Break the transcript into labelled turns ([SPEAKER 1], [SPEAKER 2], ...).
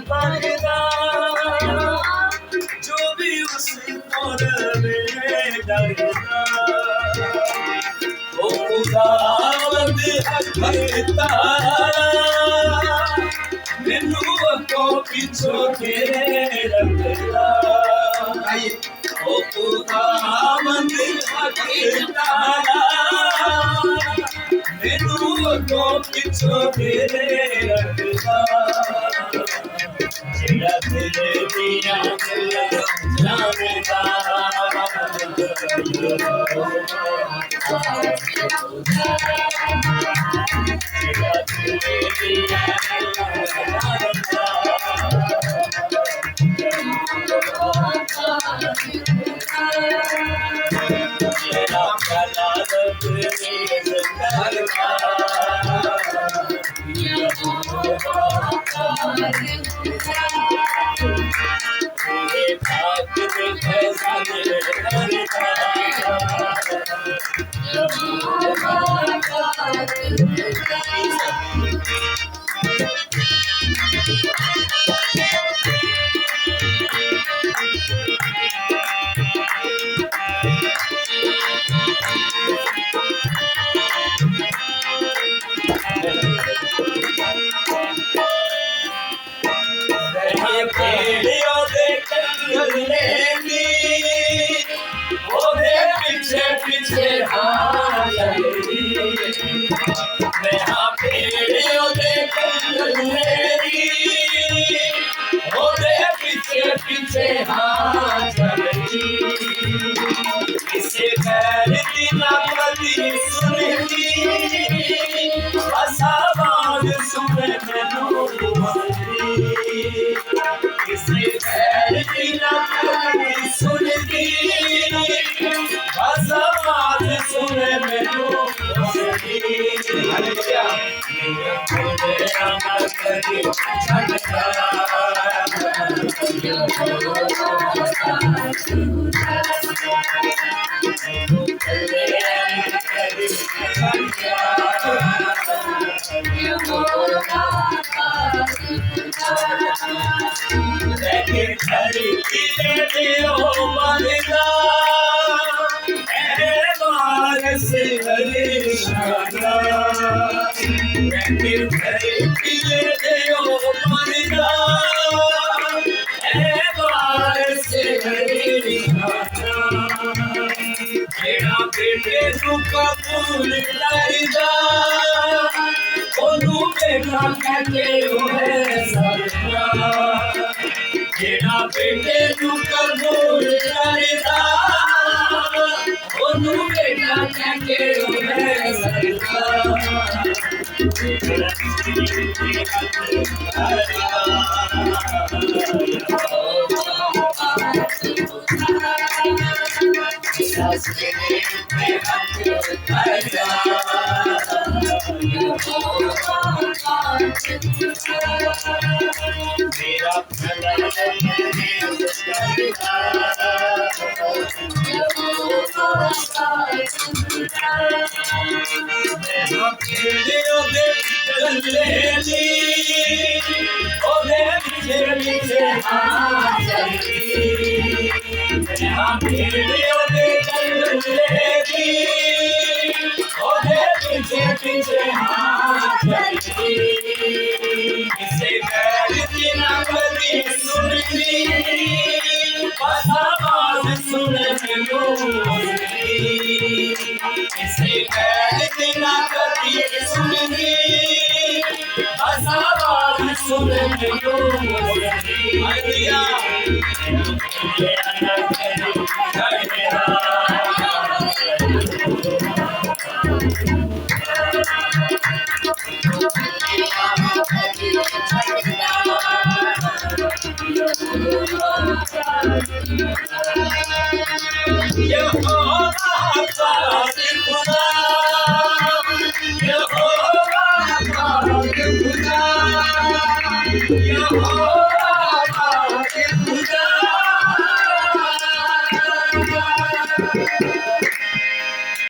[SPEAKER 1] बनना जो भी उसे और में डरना ओ खुदावंद अकबरता मैनू को पिछो तेरे रखदा ओ खुदावंद अकबरता मैनू को पिछो तेरे रखदा जेड़ा तेरे दिया गल्लां जानदा जेड़ा तेरे दिया जेड़ा भला रब पीछे हाथ किसे खैर दिला पति सुनती आवाज सुने मैनू किसे खैर दिला पति सुनती आवाज सुने मैनू कबूल करदा ओनू बेटा कहते हो है सरदा जेड़ा बेटे नू कबूल करदा ओनू बेटा कहते हो है सरदा मेरा पीछे हाथ किसे बैर की ना कभी सुनती आवाज सुने मैनू किसे बैर की ना कभी सुनती आवाज सुने मैनू